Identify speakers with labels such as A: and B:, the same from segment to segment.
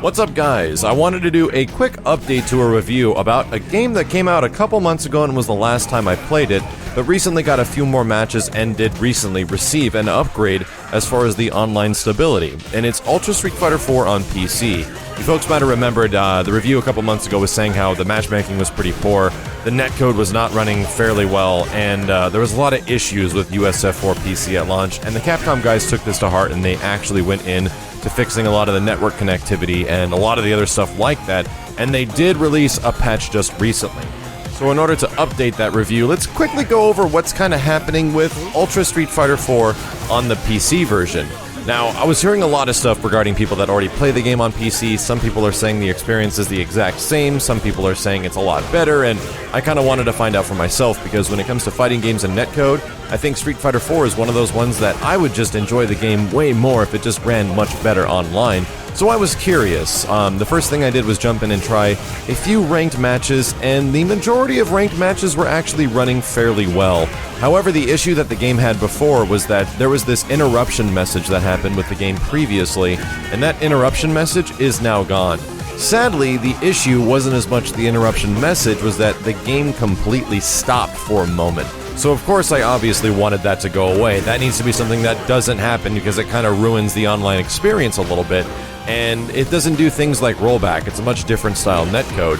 A: What's up, guys? I wanted to do a quick update to a review about a game that came out a couple months ago and was the last time I played it, but recently got a few more matches and did recently receive an upgrade as far as the online stability, and it's Ultra Street Fighter 4 on PC. You folks might have remembered the review a couple months ago was saying how the matchmaking was pretty poor, the netcode was not running fairly well, and there was a lot of issues with SF4 PC at launch, and the Capcom guys took this to heart and they actually went in to fixing a lot of the network connectivity and a lot of the other stuff like that, and they did release a patch just recently. So in order to update that review, let's quickly go over what's kind of happening with Ultra Street Fighter 4 on the PC version. Now, I was hearing a lot of stuff regarding people that already play the game on PC. Some people are saying the experience is the exact same, some people are saying it's a lot better, and I kind of wanted to find out for myself, because when it comes to fighting games and netcode, I think Street Fighter 4 is one of those ones that I would just enjoy the game way more if it just ran much better online. So I was curious. The first thing I did was jump in and try a few ranked matches, and the majority of ranked matches were actually running fairly well. However, the issue that the game had before was that there was this interruption message that happened with the game previously, and that interruption message is now gone. Sadly, the issue wasn't as much the interruption message, was that the game completely stopped for a moment. So of course I obviously wanted that to go away. That needs to be something that doesn't happen, because it kind of ruins the online experience a little bit, and it doesn't do things like rollback. It's a much different style netcode.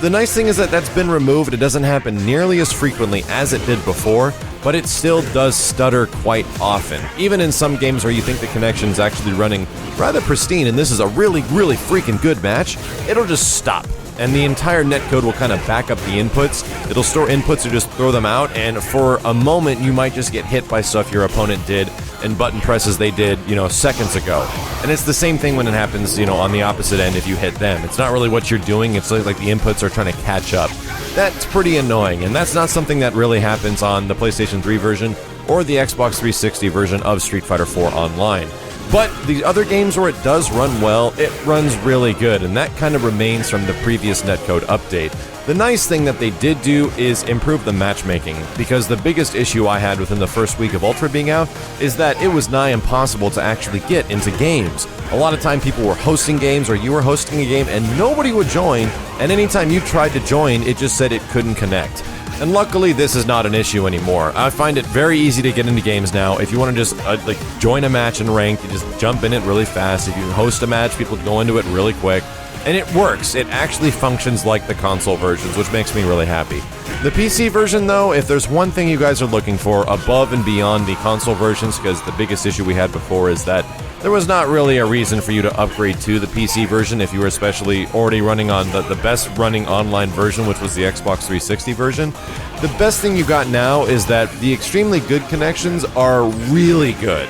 A: The nice thing is that that's been removed. It doesn't happen nearly as frequently as it did before, but it still does stutter quite often. Even in some games where you think the connection's actually running rather pristine, and this is a really, really freaking good match, it'll just stop. And the entire netcode will kind of back up the inputs. It'll store inputs or just throw them out, and for a moment you might just get hit by stuff your opponent did and button presses they did, seconds ago. And it's the same thing when it happens, on the opposite end if you hit them. It's not really what you're doing, it's like the inputs are trying to catch up. That's pretty annoying, and that's not something that really happens on the PlayStation 3 version or the Xbox 360 version of Street Fighter 4 Online. But the other games where it does run well, it runs really good, and that kind of remains from the previous netcode update. The nice thing that they did do is improve the matchmaking, because the biggest issue I had within the first week of Ultra being out is that it was nigh impossible to actually get into games. A lot of time people were hosting games, or you were hosting a game, and nobody would join, and anytime you tried to join, it just said it couldn't connect. And luckily, this is not an issue anymore. I find it very easy to get into games now. If you want to just join a match in ranked, you just jump in it really fast. If you host a match, people go into it really quick. And it works. It actually functions like the console versions, which makes me really happy. The PC version, though, if there's one thing you guys are looking for above and beyond the console versions, because the biggest issue we had before is that there was not really a reason for you to upgrade to the PC version if you were especially already running on the best running online version, which was the Xbox 360 version. The best thing you got now is that the extremely good connections are really good,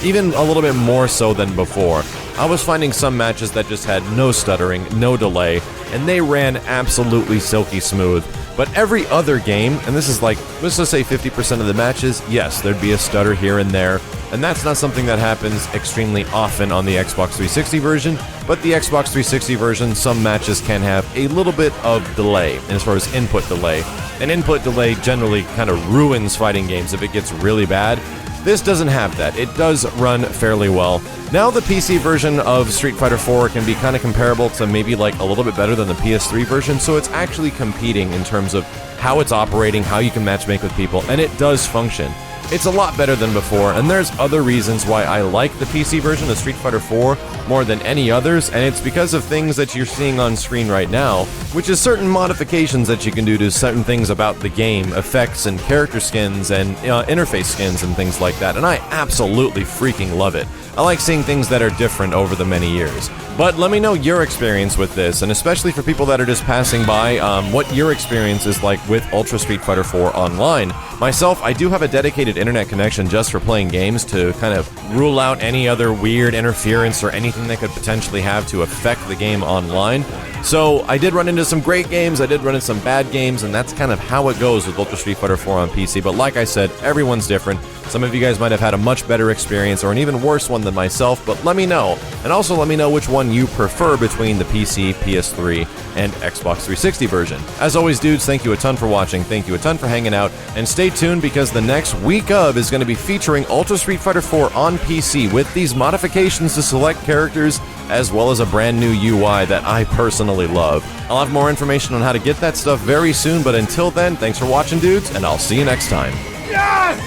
A: even a little bit more so than before. I was finding some matches that just had no stuttering, no delay, and they ran absolutely silky smooth. But every other game, and this is like, let's just say 50% of the matches, yes, there'd be a stutter here and there, and that's not something that happens extremely often on the Xbox 360 version, but the Xbox 360 version, some matches can have a little bit of delay, as far as input delay. And input delay generally kind of ruins fighting games if it gets really bad. This doesn't have that. It does run fairly well. Now the PC version of Street Fighter 4 can be kind of comparable to maybe like a little bit better than the PS3 version, so it's actually competing in terms of how it's operating, how you can matchmake with people, and it does function. It's a lot better than before, and there's other reasons why I like the PC version of Street Fighter 4 more than any others, and it's because of things that you're seeing on screen right now, which is certain modifications that you can do to certain things about the game, effects and character skins and interface skins and things like that, and I absolutely freaking love it. I like seeing things that are different over the many years. But let me know your experience with this, and especially for people that are just passing by, what your experience is like with Ultra Street Fighter 4 Online. Myself, I do have a dedicated internet connection just for playing games to kind of rule out any other weird interference or anything that could potentially have to affect the game online. So I did run into some great games, I did run into some bad games, and that's kind of how it goes with Ultra Street Fighter 4 on PC. But like I said, everyone's different. Some of you guys might have had a much better experience or an even worse one than myself, but let me know. And also let me know which one you prefer between the PC, PS3, and Xbox 360 version. As always, dudes, thank you a ton for watching, thank you a ton for hanging out, and stay tuned because the next week of is going to be featuring Ultra Street Fighter 4 on PC with these modifications to select characters as well as a brand new UI that I personally love. I'll have more information on how to get that stuff very soon, but until then, thanks for watching, dudes, and I'll see you next time.
B: Yes!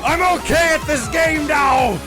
B: I'm okay at this game now!